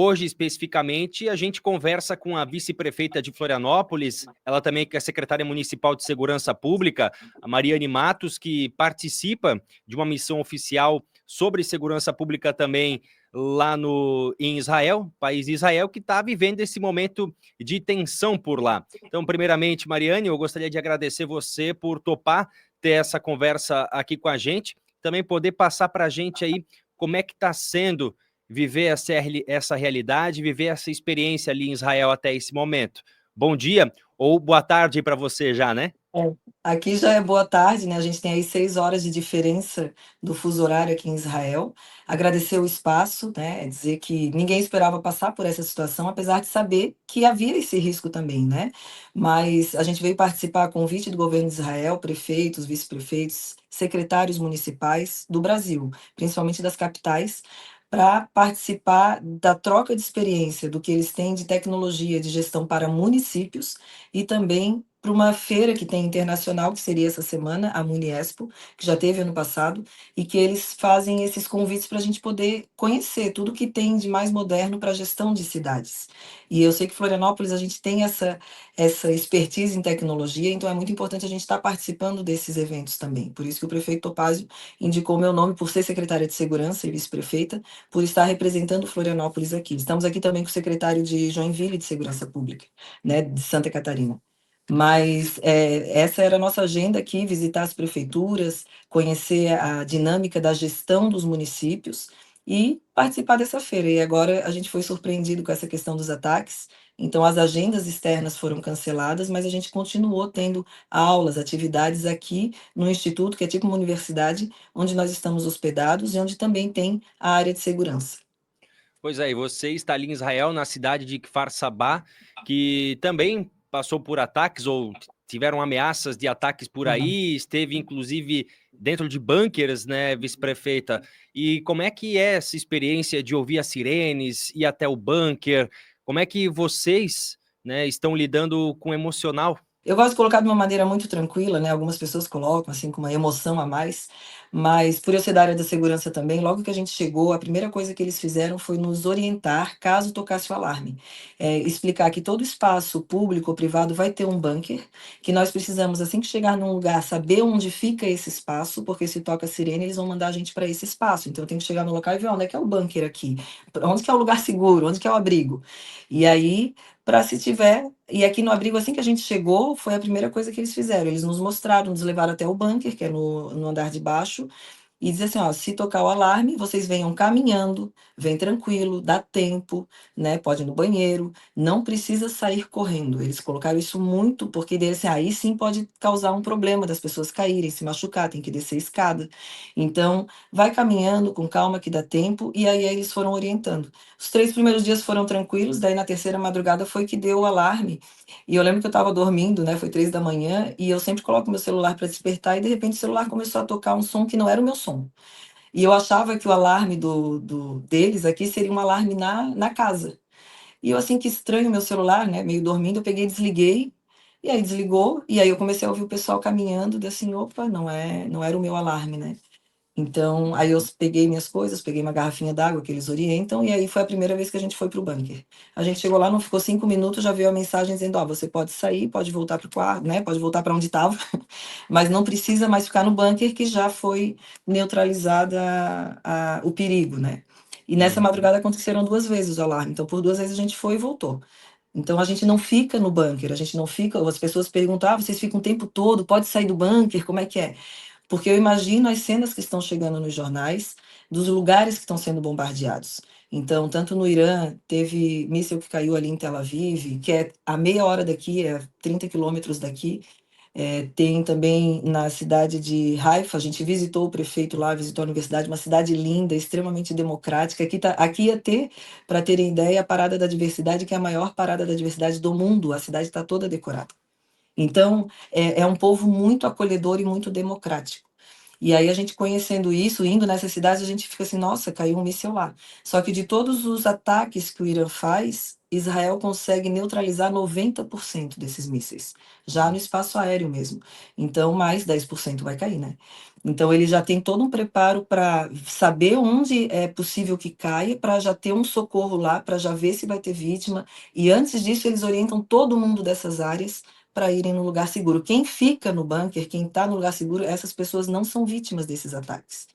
Hoje, especificamente, a gente conversa com a vice-prefeita de Florianópolis, ela também que é secretária municipal de Segurança Pública, a Mariane Matos, que participa de uma missão oficial sobre segurança pública também lá em Israel, país de Israel, que está vivendo esse momento de tensão por lá. Então, primeiramente, Mariane, eu gostaria de agradecer você por topar ter essa conversa aqui com a gente, também poder passar para a gente aí como é que está sendo viver essa realidade, viver essa experiência ali em Israel até esse momento. Bom dia ou boa tarde para você já, né? Aqui já é boa tarde, né? A gente tem aí 6 horas de diferença do fuso horário aqui em Israel. Agradecer o espaço, né? Dizer que ninguém esperava passar por essa situação, apesar de saber que havia esse risco também, né? Mas a gente veio participar a convite do governo de Israel, prefeitos, vice-prefeitos, secretários municipais do Brasil, principalmente das capitais, para participar da troca de experiência do que eles têm de tecnologia de gestão para municípios e também para uma feira que tem internacional, que seria essa semana, a Muniexpo, que já teve ano passado, e que eles fazem esses convites para a gente poder conhecer tudo que tem de mais moderno para a gestão de cidades. E eu sei que Florianópolis a gente tem essa expertise em tecnologia, então é muito importante a gente estar participando desses eventos também. Por isso que o prefeito Topázio indicou meu nome por ser secretária de Segurança e vice-prefeita, por estar representando Florianópolis aqui. Estamos aqui também com o secretário de Joinville de Segurança Pública, né, de Santa Catarina. Mas essa era a nossa agenda aqui, visitar as prefeituras, conhecer a dinâmica da gestão dos municípios e participar dessa feira. E agora a gente foi surpreendido com essa questão dos ataques, então as agendas externas foram canceladas, mas a gente continuou tendo aulas, atividades aqui no Instituto, que é tipo uma universidade, onde nós estamos hospedados e onde também tem a área de segurança. Pois é, e você está ali em Israel, na cidade de Kfar Sabah, que também passou por ataques ou tiveram ameaças de ataques por Uhum. aí, esteve inclusive dentro de bunkers, né, vice-prefeita? E como é que é essa experiência de ouvir as sirenes, ir até o bunker? Como é que vocês, né, estão lidando com o emocional? Eu gosto de colocar de uma maneira muito tranquila, né? Algumas pessoas colocam assim com uma emoção a mais, mas por eu ser da área da segurança também, logo que a gente chegou, a primeira coisa que eles fizeram foi nos orientar caso tocasse o alarme. Explicar que todo espaço público ou privado vai ter um bunker, que nós precisamos, assim que chegar num lugar, saber onde fica esse espaço, porque se toca a sirene, eles vão mandar a gente para esse espaço. Então eu tenho que chegar no local e ver onde é que é o bunker aqui, onde que é o lugar seguro, onde que é o abrigo. E aí, para se tiver. E aqui no abrigo, assim que a gente chegou, foi a primeira coisa que eles fizeram. Eles nos mostraram, nos levaram até o bunker, que é no andar de baixo, e diz assim, ó, se tocar o alarme, vocês venham caminhando, vem tranquilo, dá tempo, né? Pode ir no banheiro, não precisa sair correndo. Eles colocaram isso muito porque assim, aí sim pode causar um problema das pessoas caírem, se machucar, tem que descer a escada. Então, vai caminhando com calma que dá tempo e aí eles foram orientando. Os 3 primeiros dias foram tranquilos, daí na terceira madrugada foi que deu o alarme. E eu lembro que eu estava dormindo, né? Foi 3 da manhã, e eu sempre coloco meu celular para despertar, e de repente o celular começou a tocar um som que não era o meu som. E eu achava que o alarme deles aqui seria um alarme na casa. E eu, assim, que estranho meu celular, né? Meio dormindo, eu peguei e desliguei. E aí desligou, e aí eu comecei a ouvir o pessoal caminhando, e assim, opa, não era o meu alarme, né? Então, aí eu peguei minhas coisas, peguei uma garrafinha d'água que eles orientam, e aí foi a primeira vez que a gente foi para o bunker. A gente chegou lá, não ficou 5 minutos, já veio a mensagem dizendo, ó, você pode sair, pode voltar para o quarto, né? Pode voltar para onde estava, mas não precisa mais ficar no bunker, que já foi neutralizada o perigo, né? E nessa Uhum. madrugada aconteceram 2 vezes o alarme, então por 2 vezes a gente foi e voltou. Então a gente não fica no bunker, a gente não fica. As pessoas perguntam: ah, vocês ficam o tempo todo, pode sair do bunker, como é que é? Porque eu imagino as cenas que estão chegando nos jornais, dos lugares que estão sendo bombardeados. Então, tanto no Irã, teve míssil que caiu ali em Tel Aviv, que é a meia hora daqui, é 30 quilômetros daqui. Tem também na cidade de Haifa, a gente visitou o prefeito lá, visitou a universidade, uma cidade linda, extremamente democrática. Aqui ia ter, para terem ideia, a Parada da Diversidade, que é a maior parada da diversidade do mundo. A cidade está toda decorada. Então, é um povo muito acolhedor e muito democrático. E aí a gente conhecendo isso, indo nessas cidades, a gente fica assim, nossa, caiu um míssil lá. Só que de todos os ataques que o Irã faz, Israel consegue neutralizar 90% desses mísseis, já no espaço aéreo mesmo. Então, mais 10% vai cair, né? Então, ele já tem todo um preparo para saber onde é possível que caia, para já ter um socorro lá, para já ver se vai ter vítima. E antes disso, eles orientam todo mundo dessas áreas para irem no lugar seguro. Quem fica no bunker, quem está no lugar seguro, essas pessoas não são vítimas desses ataques.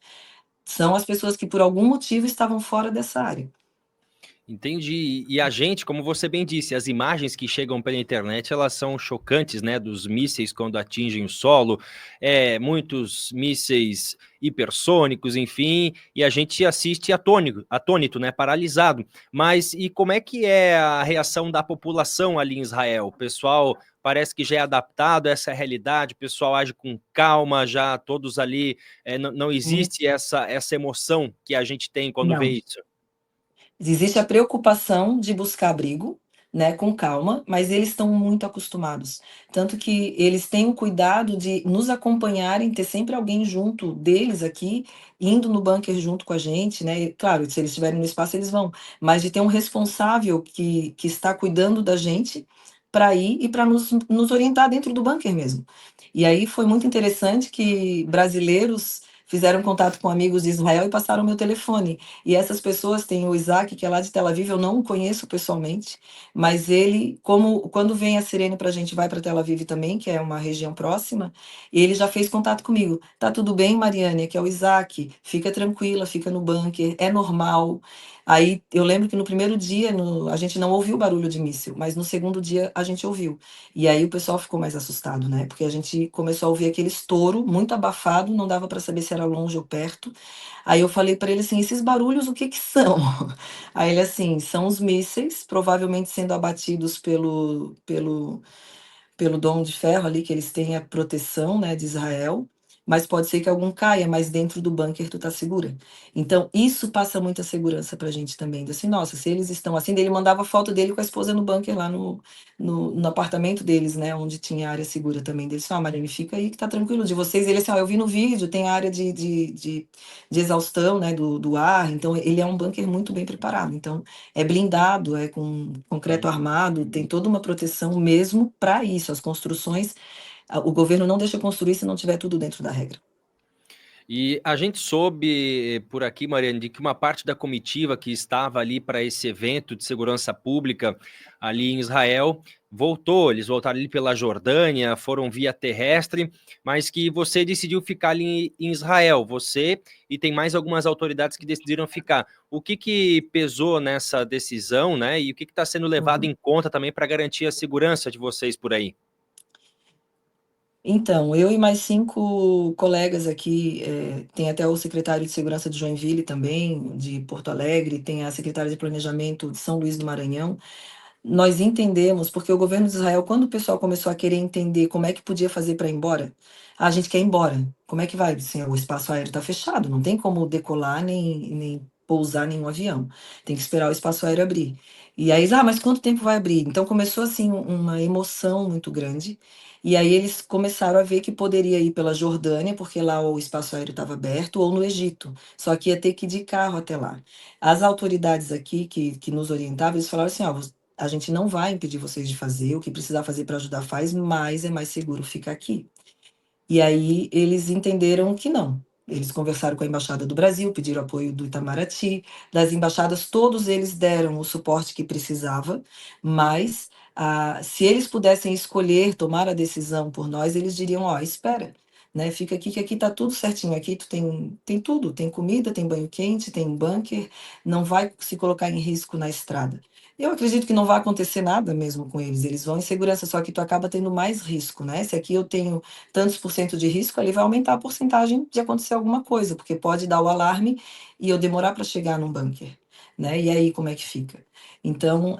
São as pessoas que, por algum motivo, estavam fora dessa área. Entendi. E a gente, como você bem disse, as imagens que chegam pela internet, elas são chocantes, né? Dos mísseis quando atingem o solo, muitos mísseis hipersônicos, enfim, e a gente assiste atônito, né? Paralisado. Mas e como é que é a reação da população ali em Israel? O pessoal parece que já é adaptado a essa realidade, o pessoal age com calma, já todos ali, não existe essa emoção que a gente tem quando vê Não. isso. Existe a preocupação de buscar abrigo, né, com calma, mas eles estão muito acostumados. Tanto que eles têm o cuidado de nos acompanharem, ter sempre alguém junto deles aqui, indo no bunker junto com a gente, né? E, claro, se eles estiverem no espaço, eles vão, mas de ter um responsável que está cuidando da gente para ir e para nos orientar dentro do bunker mesmo. E aí foi muito interessante que brasileiros fizeram contato com amigos de Israel e passaram o meu telefone. E essas pessoas têm o Isaac, que é lá de Tel Aviv, eu não o conheço pessoalmente, mas ele, como quando vem a Sirene para a gente, vai para Tel Aviv também, que é uma região próxima, ele já fez contato comigo. Tá tudo bem, Mariane? Que é o Isaac. Fica tranquila, fica no bunker, é normal. Aí eu lembro que no primeiro dia a gente não ouviu barulho de míssil, mas no segundo dia a gente ouviu. E aí o pessoal ficou mais assustado, né? Porque a gente começou a ouvir aquele estouro muito abafado, não dava para saber se era longe ou perto. Aí eu falei para ele assim: esses barulhos, o que que são? Aí ele assim: são os mísseis, provavelmente sendo abatidos pelo Dom de Ferro ali, que eles têm a proteção, né, de Israel, mas pode ser que algum caia, mas dentro do bunker tu tá segura. Então, isso passa muita segurança pra gente também. Assim, nossa, se eles estão assim, ele mandava foto dele com a esposa no bunker lá no apartamento deles, né, onde tinha área segura também. Deles, ah, Marine, fica aí que tá tranquilo de vocês. Ele assim, ó, eu vi no vídeo, tem área de exaustão, né, do ar, então ele é um bunker muito bem preparado. Então, é blindado, é com concreto armado, tem toda uma proteção mesmo para isso. As construções, o governo não deixa construir se não tiver tudo dentro da regra. E a gente soube por aqui, Mariane, de que uma parte da comitiva que estava ali para esse evento de segurança pública ali em Israel voltou. Eles voltaram ali pela Jordânia, foram via terrestre, mas que você decidiu ficar ali em Israel. Você e tem mais algumas autoridades que decidiram ficar. O que pesou nessa decisão, né? E o que está sendo levado Uhum. em conta também para garantir a segurança de vocês por aí? Então, eu e mais 5 colegas aqui, tem até o secretário de Segurança de Joinville também, de Porto Alegre, tem a secretária de Planejamento de São Luís do Maranhão. Nós entendemos, porque o governo de Israel, quando o pessoal começou a querer entender como é que podia fazer para ir embora, a gente quer ir embora. Como é que vai? Assim, o espaço aéreo está fechado, não tem como decolar nem pousar nenhum avião. Tem que esperar o espaço aéreo abrir. E aí, mas quanto tempo vai abrir? Então começou assim uma emoção muito grande. E aí eles começaram a ver que poderia ir pela Jordânia, porque lá o espaço aéreo estava aberto, ou no Egito. Só que ia ter que ir de carro até lá. As autoridades aqui que nos orientavam, eles falaram assim, ó, a gente não vai impedir vocês de fazer, o que precisar fazer para ajudar faz, mas é mais seguro ficar aqui. E aí eles entenderam que não. Eles conversaram com a Embaixada do Brasil, pediram apoio do Itamaraty, das embaixadas, todos eles deram o suporte que precisava, mas se eles pudessem escolher tomar a decisão por nós, eles diriam, ó, espera, né, fica aqui que aqui tá tudo certinho, aqui tu tem tudo, tem comida, tem banho quente, tem bunker, não vai se colocar em risco na estrada. Eu acredito que não vai acontecer nada mesmo com eles, eles vão em segurança, só que tu acaba tendo mais risco, né? Se aqui eu tenho tantos por cento de risco, ali vai aumentar a porcentagem de acontecer alguma coisa, porque pode dar o alarme e eu demorar para chegar num bunker, né? E aí como é que fica? Então,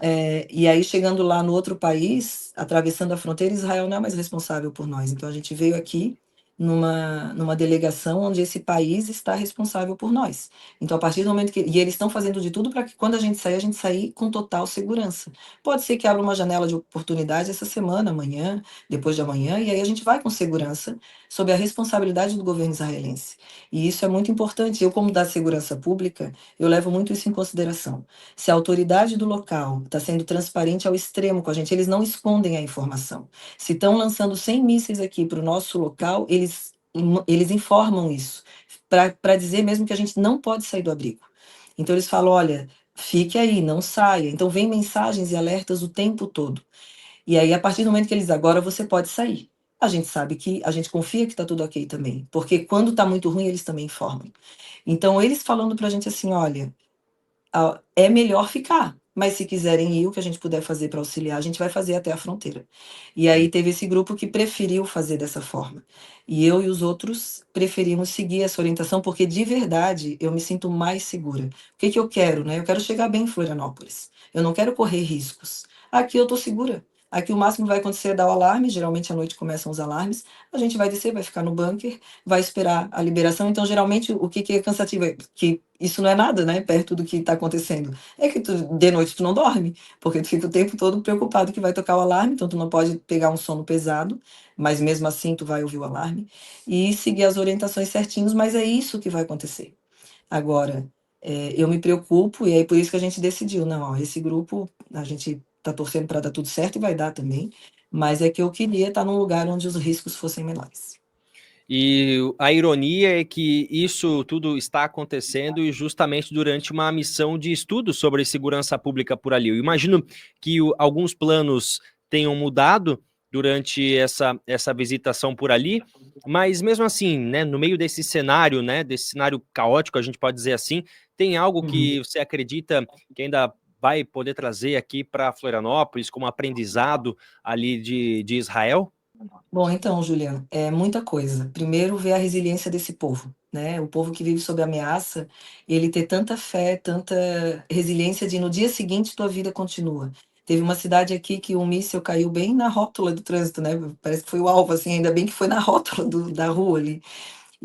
e aí chegando lá no outro país, atravessando a fronteira, Israel não é mais responsável por nós. Então a gente veio aqui numa delegação onde esse país está responsável por nós. Então, a partir do momento que. E eles estão fazendo de tudo para que quando a gente sair com total segurança. Pode ser que abra uma janela de oportunidade essa semana, amanhã, depois de amanhã, e aí a gente vai com segurança, sob a responsabilidade do governo israelense. E isso é muito importante. Eu, como da segurança pública, eu levo muito isso em consideração. Se a autoridade do local está sendo transparente ao extremo com a gente, eles não escondem a informação. Se estão lançando 100 mísseis aqui para o nosso local, eles informam isso, para dizer mesmo que a gente não pode sair do abrigo. Então eles falam: olha, fique aí, não saia. Então vem mensagens e alertas o tempo todo. E aí, a partir do momento que eles agora você pode sair. A gente sabe que a gente confia que está tudo ok também, porque quando está muito ruim, eles também informam. Então, eles falando para a gente assim: olha, é melhor ficar. Mas se quiserem ir, o que a gente puder fazer para auxiliar, a gente vai fazer até a fronteira. E aí teve esse grupo que preferiu fazer dessa forma. E eu e os outros preferimos seguir essa orientação, porque de verdade eu me sinto mais segura. O que que eu quero, né? Eu quero chegar bem em Florianópolis. Eu não quero correr riscos. Aqui eu estou segura. Aqui o máximo que vai acontecer é dar o alarme, geralmente à noite começam os alarmes. A gente vai descer, vai ficar no bunker, vai esperar a liberação. Então, geralmente, o que que é cansativo é que isso não é nada, né, perto do que está acontecendo. É que de noite tu não dorme, porque tu fica o tempo todo preocupado que vai tocar o alarme, então tu não pode pegar um sono pesado, mas mesmo assim tu vai ouvir o alarme e seguir as orientações certinhos, mas é isso que vai acontecer. Agora, eu me preocupo e aí por isso que a gente decidiu, não, ó, esse grupo a gente está torcendo para dar tudo certo e vai dar também, mas é que eu queria estar num lugar onde os riscos fossem menores. E a ironia é que isso tudo está acontecendo e justamente durante uma missão de estudo sobre segurança pública por ali. Eu imagino que alguns planos tenham mudado durante essa visitação por ali, mas mesmo assim, né, no meio desse cenário, né, desse cenário caótico, a gente pode dizer assim, tem algo Uhum. que você acredita que ainda vai poder trazer aqui para Florianópolis como aprendizado ali de Israel? Bom, então, Juliana, é muita coisa. Primeiro, ver a resiliência desse povo, né? O povo que vive sob ameaça, ele ter tanta fé, tanta resiliência de no dia seguinte tua vida continua. Teve uma cidade aqui que um míssil caiu bem na rótula do trânsito, né? Parece que foi o alvo, assim, ainda bem que foi na rótula da rua ali.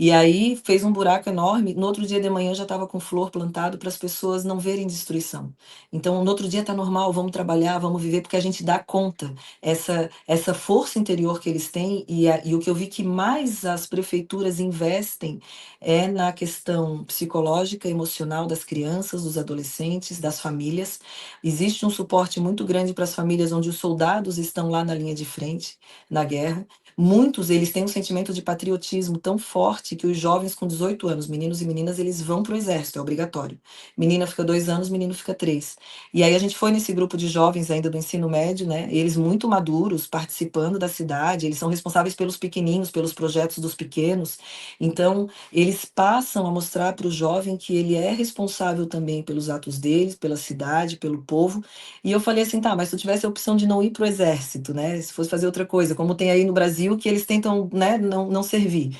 E aí fez um buraco enorme. No outro dia de manhã já estava com flor plantado para as pessoas não verem destruição. Então, no outro dia está normal, vamos trabalhar, vamos viver, porque a gente dá conta. Essa força interior que eles têm, e o que eu vi que mais as prefeituras investem é na questão psicológica, emocional das crianças, dos adolescentes, das famílias. Existe um suporte muito grande para as famílias onde os soldados estão lá na linha de frente, na guerra. Muitos, eles têm um sentimento de patriotismo tão forte que os jovens com 18 anos, meninos e meninas, eles vão para o exército, é obrigatório. Menina fica 2 anos, menino fica 3. E aí a gente foi nesse grupo de jovens ainda do ensino médio, né? Eles muito maduros, participando da cidade, eles são responsáveis pelos pequeninos, pelos projetos dos pequenos. Então, eles passam a mostrar para o jovem que ele é responsável também pelos atos deles, pela cidade, pelo povo. E eu falei assim, tá, mas se tu tivesse a opção de não ir para o exército, né? Se fosse fazer outra coisa, como tem aí no Brasil, que eles tentam, né, não servir.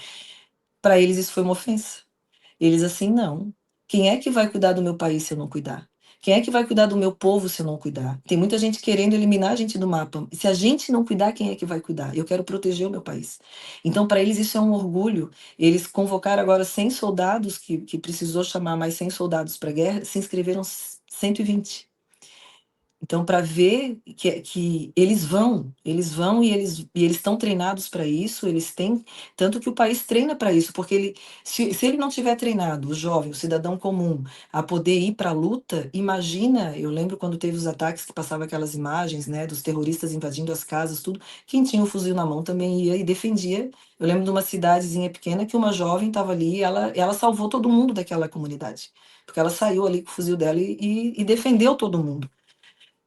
Para eles isso foi uma ofensa. Eles assim, não. Quem é que vai cuidar do meu país se eu não cuidar? Quem é que vai cuidar do meu povo se eu não cuidar? Tem muita gente querendo eliminar a gente do mapa. Se a gente não cuidar, quem é que vai cuidar? Eu quero proteger o meu país. Então, para eles, isso é um orgulho. Eles convocaram agora 100 soldados, que precisou chamar mais 100 soldados para a guerra, se inscreveram 120. Então, para ver que eles vão e eles estão treinados para isso, eles têm, tanto que o país treina para isso, porque se ele não tiver treinado, o jovem, o cidadão comum, a poder ir para a luta, imagina, eu lembro quando teve os ataques que passava aquelas imagens, né, dos terroristas invadindo as casas, tudo, quem tinha o fuzil na mão também ia e defendia. Eu lembro de uma cidadezinha pequena que uma jovem estava ali, e ela salvou todo mundo daquela comunidade, porque ela saiu ali com o fuzil dela e defendeu todo mundo.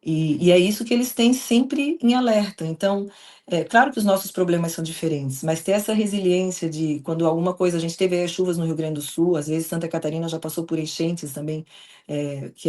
E é isso que eles têm sempre em alerta. Então, é claro que os nossos problemas são diferentes, mas ter essa resiliência de quando alguma coisa, a gente teve aí as chuvas no Rio Grande do Sul, às vezes Santa Catarina já passou por enchentes também,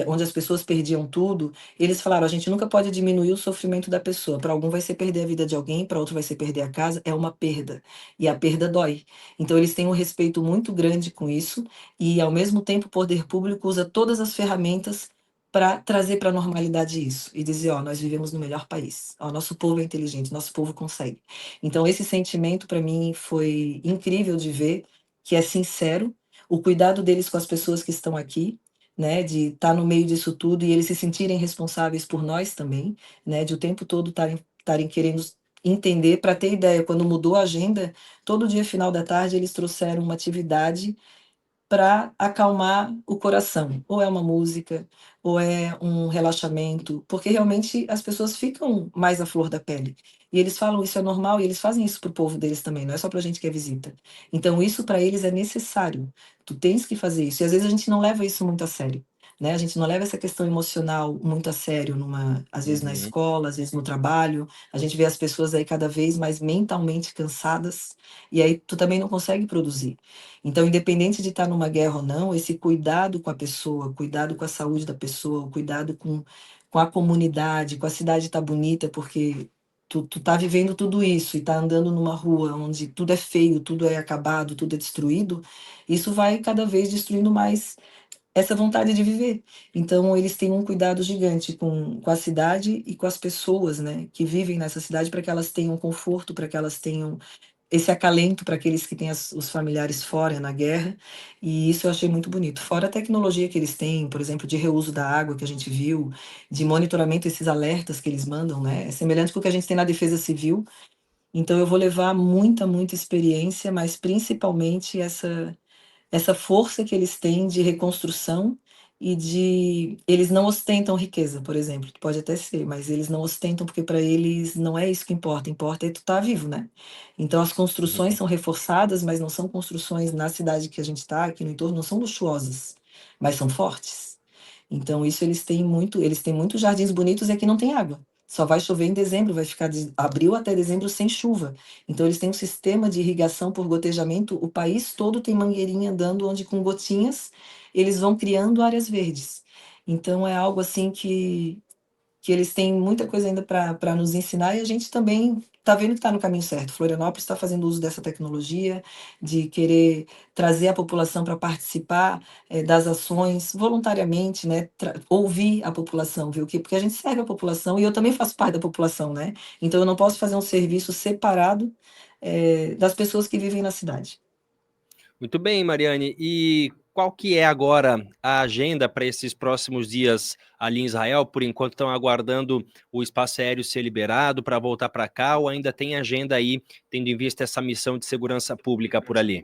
onde as pessoas perdiam tudo. Eles falaram: a gente nunca pode diminuir o sofrimento da pessoa. Para algum vai ser perder a vida de alguém, para outro vai ser perder a casa, é uma perda. E a perda dói. Então, eles têm um respeito muito grande com isso, e ao mesmo tempo o poder público usa todas as ferramentas para trazer para a normalidade isso e dizer, ó, nós vivemos no melhor país, ó, nosso povo é inteligente, nosso povo consegue. Então esse sentimento para mim foi incrível de ver, que é sincero, o cuidado deles com as pessoas que estão aqui, né, de estar no meio disso tudo e eles se sentirem responsáveis por nós também, né, de o tempo todo estarem querendo entender, para ter ideia, quando mudou a agenda, todo dia final da tarde eles trouxeram uma atividade para acalmar o coração. Ou é uma música, ou é um relaxamento, porque realmente as pessoas ficam mais à flor da pele. E eles falam isso é normal e eles fazem isso para o povo deles também, não é só para a gente que é visita. Então isso para eles é necessário. Tu tens que fazer isso. E às vezes a gente não leva isso muito a sério. Né? A gente não leva essa questão emocional muito a sério, às vezes na Uhum. escola, às vezes no trabalho. A gente vê as pessoas aí cada vez mais mentalmente cansadas, e aí tu também não consegue produzir. Então, independente de estar numa guerra ou não, esse cuidado com a pessoa, cuidado com a saúde da pessoa, cuidado com a comunidade, com a cidade estar bonita, porque tu tá vivendo tudo isso e tá andando numa rua onde tudo é feio, tudo é acabado, tudo é destruído, isso vai cada vez destruindo mais essa vontade de viver. Então, eles têm um cuidado gigante com a cidade e com as pessoas, né, que vivem nessa cidade, para que elas tenham conforto, para que elas tenham esse acalento para aqueles que têm os familiares fora na guerra, e isso eu achei muito bonito. Fora a tecnologia que eles têm, por exemplo, de reuso da água que a gente viu, de monitoramento, esses alertas que eles mandam, né? É semelhante com o que a gente tem na Defesa Civil. Então eu vou levar muita, muita experiência, mas principalmente essa força que eles têm de reconstrução e de eles não ostentam riqueza, por exemplo, que pode até ser, mas eles não ostentam porque para eles não é isso que importa, importa é tu estar vivo, né? Então as construções Uhum. são reforçadas, mas não são construções na cidade que a gente está, aqui no entorno, não são luxuosas, mas são fortes. Então isso eles têm muitos jardins bonitos e aqui não tem água. Só vai chover em dezembro, vai ficar de abril até dezembro sem chuva. Então eles têm um sistema de irrigação por gotejamento, o país todo tem mangueirinha andando, onde com gotinhas eles vão criando áreas verdes. Então é algo assim que eles têm muita coisa ainda para nos ensinar e a gente também está vendo que está no caminho certo. Florianópolis está fazendo uso dessa tecnologia, de querer trazer a população para participar das ações voluntariamente, né? Ouvir a população, ver o quê? Porque a gente serve a população e eu também faço parte da população, né? Então eu não posso fazer um serviço separado das pessoas que vivem na cidade. Muito bem, Mariane. E qual que é agora a agenda para esses próximos dias ali em Israel? Por enquanto estão aguardando o espaço aéreo ser liberado para voltar para cá, ou ainda tem agenda aí, tendo em vista essa missão de segurança pública por ali?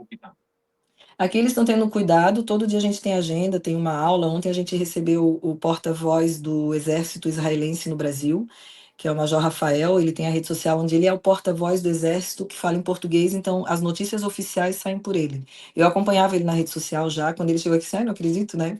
Aqui eles estão tendo cuidado, todo dia a gente tem agenda, tem uma aula. Ontem a gente recebeu o porta-voz do exército israelense no Brasil, que é o Major Rafael. Ele tem a rede social onde ele é o porta-voz do exército que fala em português, então as notícias oficiais saem por ele. Eu acompanhava ele na rede social já, quando ele chegou aqui, não acredito, né?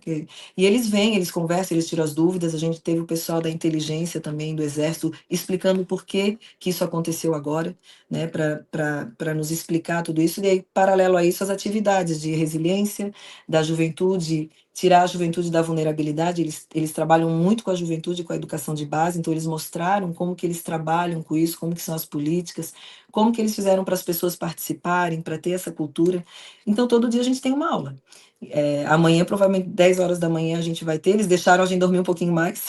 E eles vêm, eles conversam, eles tiram as dúvidas. A gente teve o pessoal da inteligência também, do exército, explicando por que isso aconteceu agora, né, para nos explicar tudo isso. E aí, paralelo a isso, as atividades de resiliência da juventude, tirar a juventude da vulnerabilidade. Eles trabalham muito com a juventude, com a educação de base, então eles mostraram como que eles trabalham com isso, como que são as políticas, como que eles fizeram para as pessoas participarem, para ter essa cultura. Então, todo dia a gente tem uma aula. Amanhã, provavelmente 10 horas da manhã, a gente vai ter. Eles deixaram a gente dormir um pouquinho mais.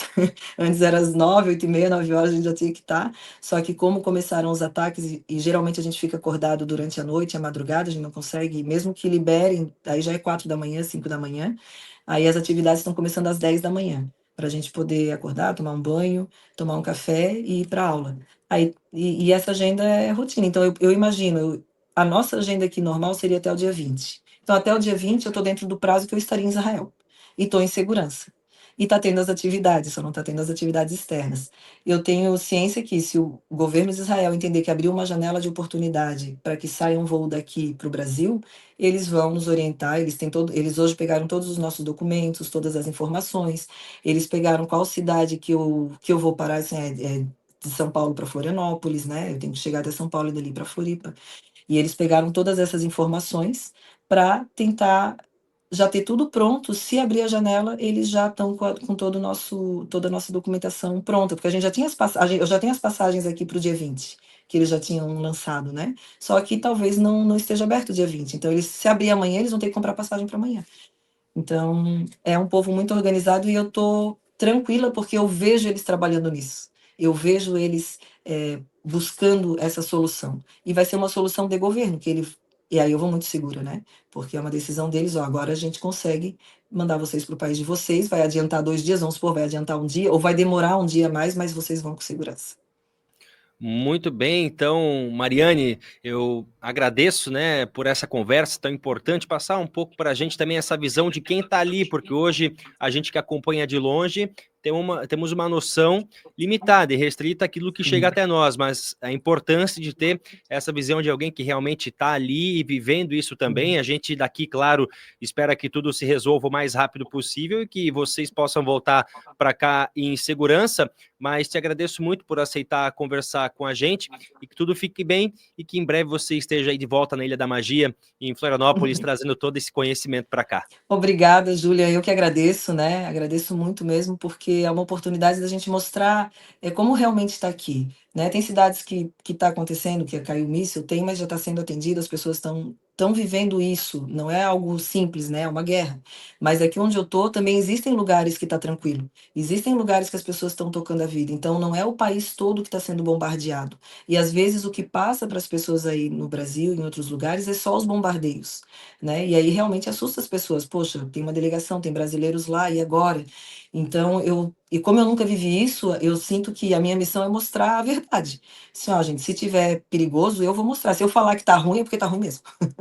Antes era às 9, 8 e meia, 9 horas, a gente já tinha que estar. Só que como começaram os ataques, e geralmente a gente fica acordado durante a noite, a madrugada, a gente não consegue, mesmo que liberem, aí já é 4 da manhã, 5 da manhã, aí as atividades estão começando às 10 da manhã, para a gente poder acordar, tomar um banho, tomar um café e ir para aula. E essa agenda é rotina, então eu imagino, a nossa agenda aqui normal seria até o dia 20. Então até o dia 20 eu estou dentro do prazo que eu estaria em Israel, e estou em segurança. E está tendo as atividades, só não está tendo as atividades externas. Eu tenho ciência que se o governo de Israel entender que abriu uma janela de oportunidade para que saia um voo daqui para o Brasil, eles vão nos orientar. Eles hoje pegaram todos os nossos documentos, todas as informações. Eles pegaram qual cidade que eu vou parar, assim, de São Paulo para Florianópolis, né? Eu tenho que chegar até São Paulo e dali para Floripa. E eles pegaram todas essas informações para tentar já ter tudo pronto. Se abrir a janela, eles já estão com toda a nossa documentação pronta, porque a gente já tinha as passagens, eu já tenho as passagens aqui para o dia 20, que eles já tinham lançado, né? Só que talvez não esteja aberto o dia 20. Então, se abrir amanhã, eles vão ter que comprar passagem para amanhã. Então, é um povo muito organizado e eu tô tranquila, porque eu vejo eles trabalhando nisso. Eu vejo eles, buscando essa solução. E vai ser uma solução de governo, que ele e aí eu vou muito segura, né, porque é uma decisão deles: "Ó, agora a gente consegue mandar vocês para o país de vocês, vai adiantar 2 dias", vamos supor, vai adiantar 1 dia, ou vai demorar 1 dia a mais, mas vocês vão com segurança. Muito bem, então, Mariane, eu agradeço, né, por essa conversa tão importante, passar um pouco para a gente também essa visão de quem está ali, porque hoje a gente que acompanha de longe temos uma noção limitada e restrita àquilo que chega Sim. até nós, mas a importância de ter essa visão de alguém que realmente está ali e vivendo isso também. A gente daqui, claro, espera que tudo se resolva o mais rápido possível e que vocês possam voltar para cá em segurança, mas te agradeço muito por aceitar conversar com a gente e que tudo fique bem e que em breve você esteja aí de volta na Ilha da Magia, em Florianópolis, trazendo todo esse conhecimento para cá. Obrigada, Júlia. Eu que agradeço, né, agradeço muito mesmo, porque é uma oportunidade da gente mostrar, como realmente está aqui, né. Tem cidades que está acontecendo, que caiu míssil, tem, mas já está sendo atendido, as pessoas estão vivendo isso, não é algo simples, né, é uma guerra. Mas aqui onde eu estou também existem lugares que está tranquilo, existem lugares que as pessoas estão tocando a vida, então não é o país todo que está sendo bombardeado. E às vezes o que passa para as pessoas aí no Brasil, em outros lugares, é só os bombardeios, né, e aí realmente assusta as pessoas: "Poxa, tem uma delegação, tem brasileiros lá, e agora?". Então como eu nunca vivi isso, eu sinto que a minha missão é mostrar a verdade. Assim: "Ó gente, se tiver perigoso, eu vou mostrar, se eu falar que tá ruim, é porque tá ruim mesmo".